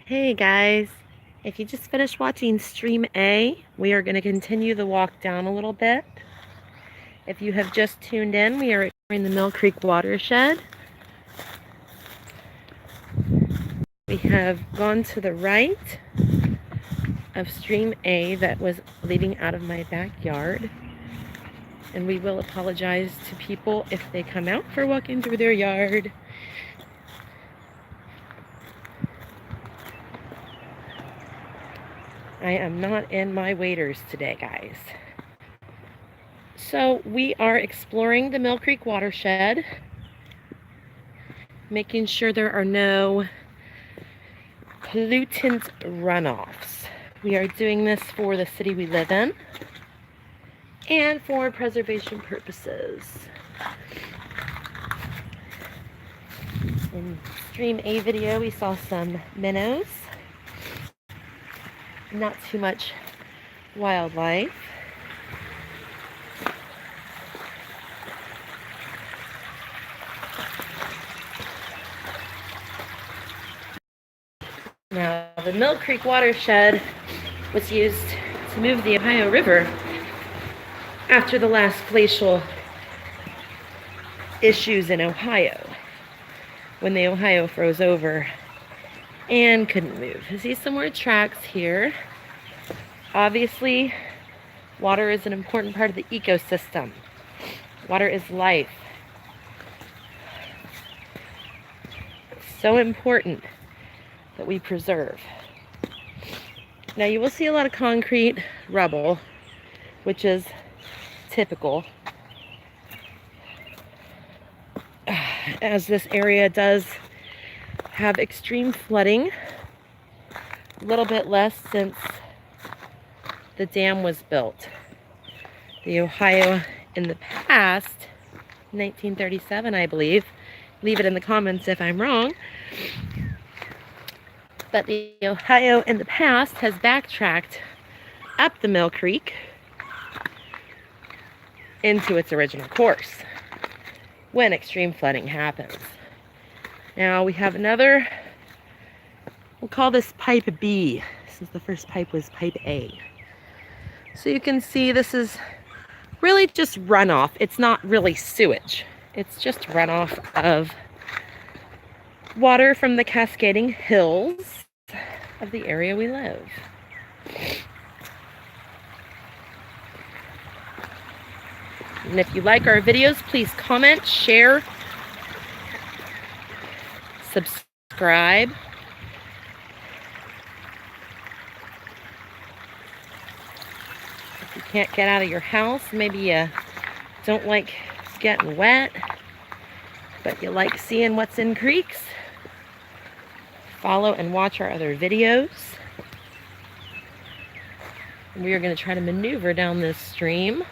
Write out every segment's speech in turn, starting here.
Hey guys, if you just finished watching Stream A, we are going to continue the walk down a little bit. If you have just tuned in, we are exploring the Mill Creek watershed. We have gone to the right of Stream A that was leading out of my backyard. And we will apologize to people if they come out for walking through their yard. I am not in my waders today, guys. So we are exploring the Mill Creek watershed, making sure there are no pollutant runoffs. We are doing this for the city we live in and for preservation purposes. In Stream A video, we saw some minnows. Not too much wildlife. Now, the Mill Creek watershed was used to move the Ohio River after the last glacial issues in Ohio, when the Ohio froze over and couldn't move. You see some more tracks here. Obviously, water is an important part of the ecosystem. Water is life. It's so important that we preserve. Now you will see a lot of concrete rubble, which is typical, as this area does have extreme flooding. A little bit less since the dam was built. The Ohio in the past, 1937 I believe, leave it in the comments if I'm wrong, but the Ohio in the past has backtracked up the Mill Creek into its original course when extreme flooding happens. Now we have another, we'll call this pipe B, since the first pipe was pipe A. So you can see this is really just runoff. It's not really sewage. It's just runoff of water from the cascading hills of the area we live. And if you like our videos, please comment, share, subscribe. If you can't get out of your house, maybe you don't like getting wet, but you like seeing what's in creeks, follow and watch our other videos. We are going to try to maneuver down this stream.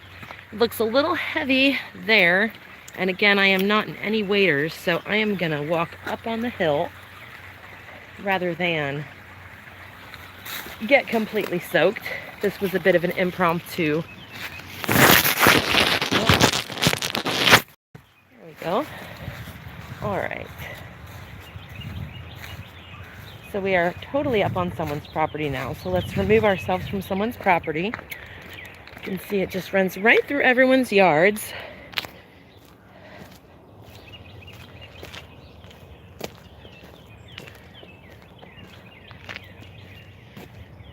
It looks a little heavy there, and again, I am not in any waders, so I am going to walk up on the hill rather than get completely soaked. This was a bit of an impromptu. There we go. All right. So we are totally up on someone's property now. So let's remove ourselves from someone's property. You can see it just runs right through everyone's yards.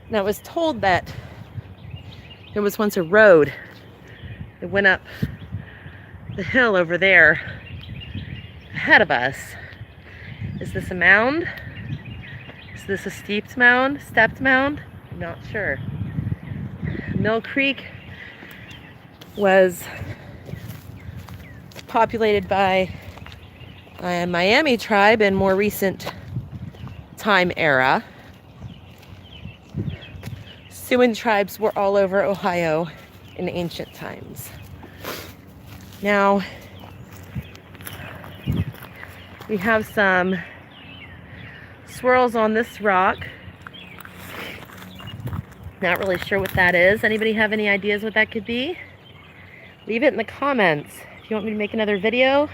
Now, I was told that there was once a road that went up the hill over there ahead of us. Is this a mound? Is this a stepped mound? I'm not sure. Mill Creek was populated by a Miami tribe in more recent time era. Siouan tribes were all over Ohio in ancient times. Now, we have some swirls on this rock. Not really sure what that is. Anybody have any ideas what that could be? Leave it in the comments. If you want me to make another video,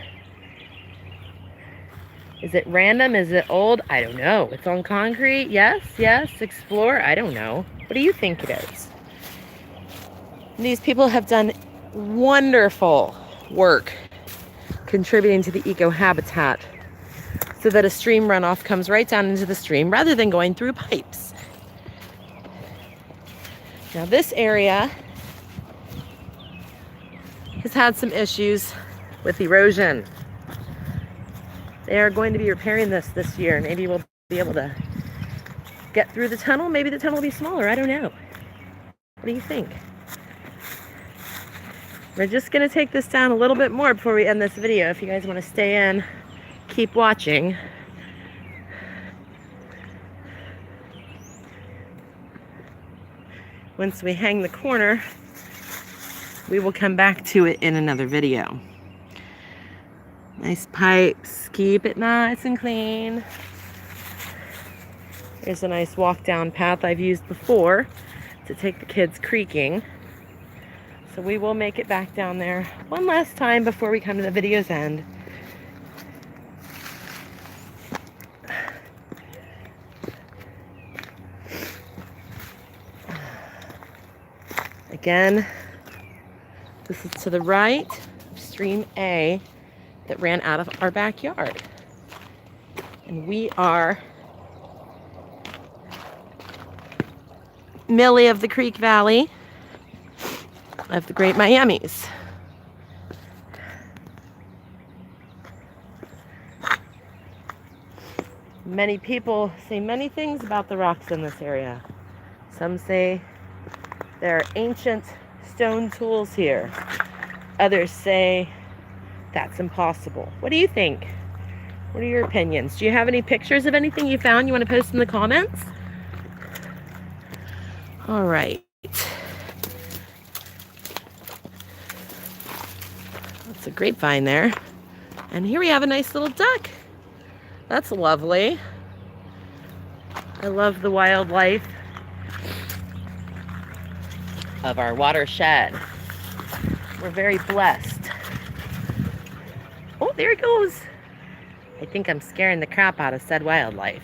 Is it random? Is it old? I don't know. It's on concrete? Yes, yes. Explore? I don't know. What do you think it is? These people have done wonderful work contributing to the eco-habitat so that a stream runoff comes right down into the stream rather than going through pipes. Now this area has had some issues with erosion. They are going to be repairing this year. Maybe we'll be able to get through the tunnel. Maybe the tunnel will be smaller. I don't know. What do you think? We're just going to take this down a little bit more before we end this video. If you guys want to stay in, keep watching. Once we hang the corner, we will come back to it in another video. Nice pipes. Keep it nice and clean. Here's a nice walk down path I've used before to take the kids creeking. So we will make it back down there one last time before we come to the video's end. Again, this is to the right of Stream A that ran out of our backyard. And we are Millie of the Creek Valley of the Great Miamis. Many people say many things about the rocks in this area. Some say there are ancient stone tools here. Others say that's impossible. What do you think? What are your opinions? Do you have any pictures of anything you found you want to post in the comments? All right. That's a grapevine there. And here we have a nice little duck. That's lovely. I love the wildlife of our watershed. We're very blessed. Oh, there it goes. I think I'm scaring the crap out of said wildlife.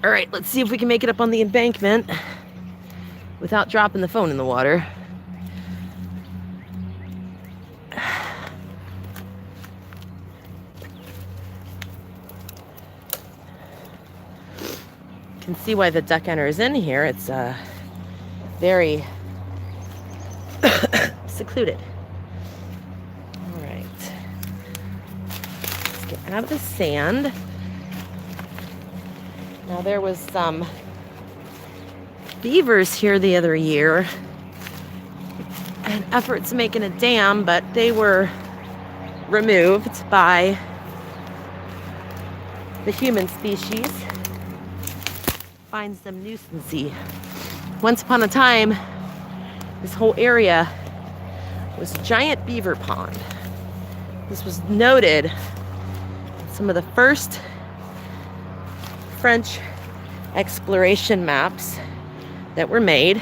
All right, let's see if we can make it up on the embankment without dropping the phone in the water. You can see why the duck enters in here. It's very secluded. All right. Let's get out of the sand. Now there was some beavers here the other year and efforts making a dam, but they were removed by the human species. Finds them nuisancey. Once upon a time, this whole area was a giant beaver pond. This was noted in some of the first French exploration maps that were made.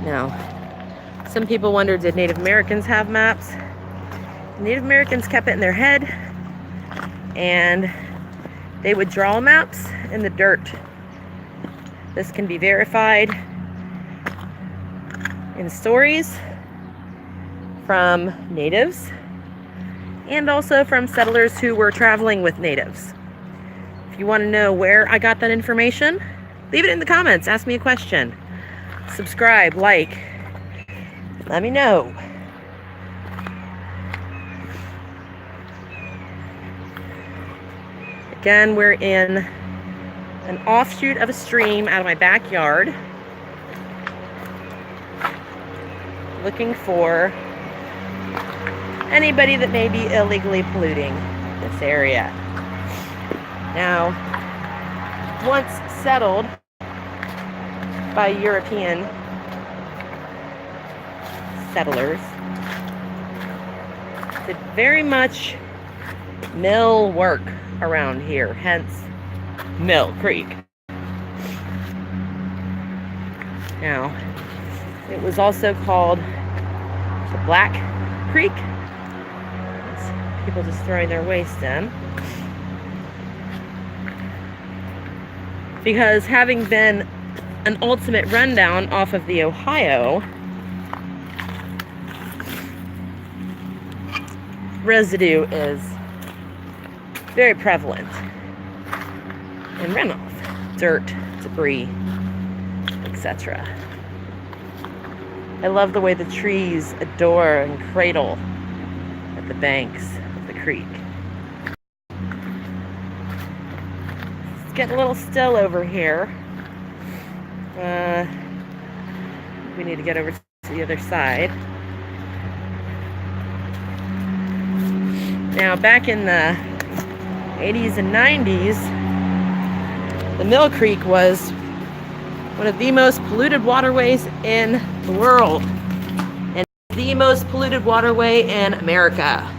Now, some people wonder, did Native Americans have maps? Native Americans kept it in their head, and they would draw maps in the dirt. This can be verified in stories from natives and also from settlers who were traveling with natives. If you want to know where I got that information, leave it in the comments. Ask me a question. Subscribe, like, let me know. Again, we're in an offshoot of a stream out of my backyard, looking for anybody that may be illegally polluting this area. Now, once settled by European settlers, did very much mill work around here, hence Mill Creek. Now, it was also called the Black Creek, People just throwing their waste in. Because having been an ultimate rundown off of the Ohio, residue is very prevalent in runoff, dirt, debris, etc. I love the way the trees adore and cradle at the banks of the creek. It's getting a little still over here. We need to get over to the other side. Now, back in the 80s and 90s, the Mill Creek was one of the most polluted waterways in the world, and the most polluted waterway in America.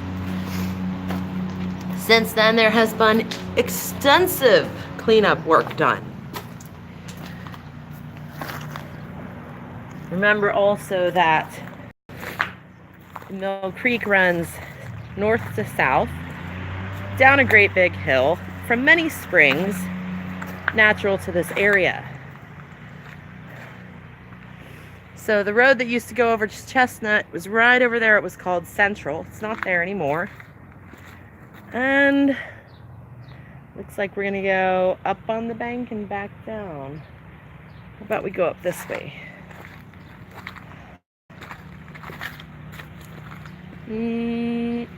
Since then, there has been extensive cleanup work done. Remember also that the Mill Creek runs north to south, down a great big hill, from many springs natural to this area. So the road that used to go over to Chestnut was right over there. It was called Central. It's not there anymore. And looks like we're gonna go up on the bank and back down. How about we go up this way?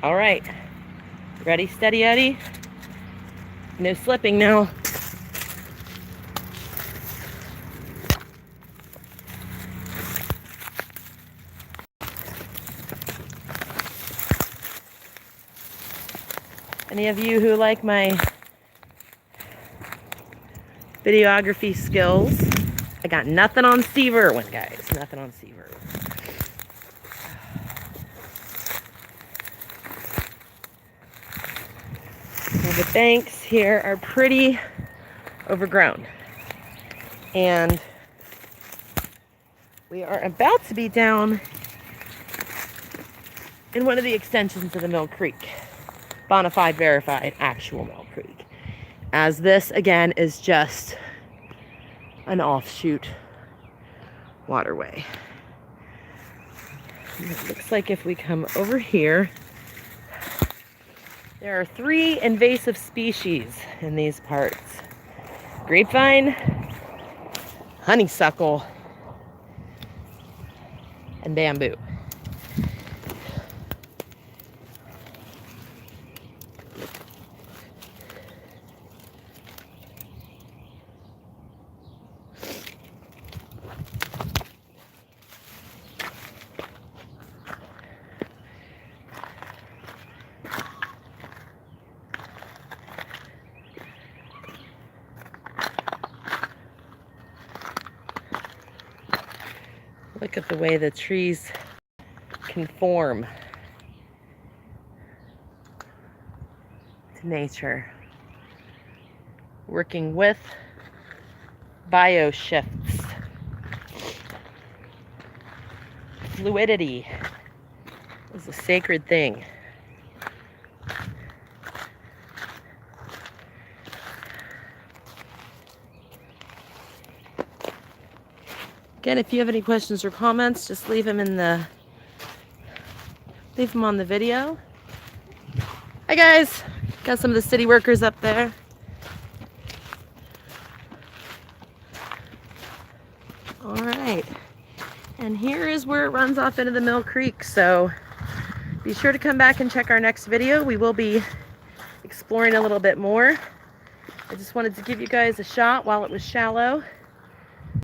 All right. Ready, steady, Eddie? No slipping now. Any of you who like my videography skills, I got nothing on Steve Irwin, guys. Nothing on Steve Irwin. Now, the banks here are pretty overgrown. And we are about to be down in one of the extensions of the Mill Creek. Bonafide, verified, actual Mill Creek. As this, again, is just an offshoot waterway. And it looks like if we come over here, there are 3 invasive species in these parts. Grapevine, honeysuckle, and bamboo. Look at the way the trees conform to nature. Working with bioshifts. Fluidity is a sacred thing. Again, if you have any questions or comments, just leave them on the video. Hi guys, got some of the city workers up there. All right, and here is where it runs off into the Mill Creek. So be sure to come back and check our next video. We will be exploring a little bit more. I just wanted to give you guys a shot while it was shallow.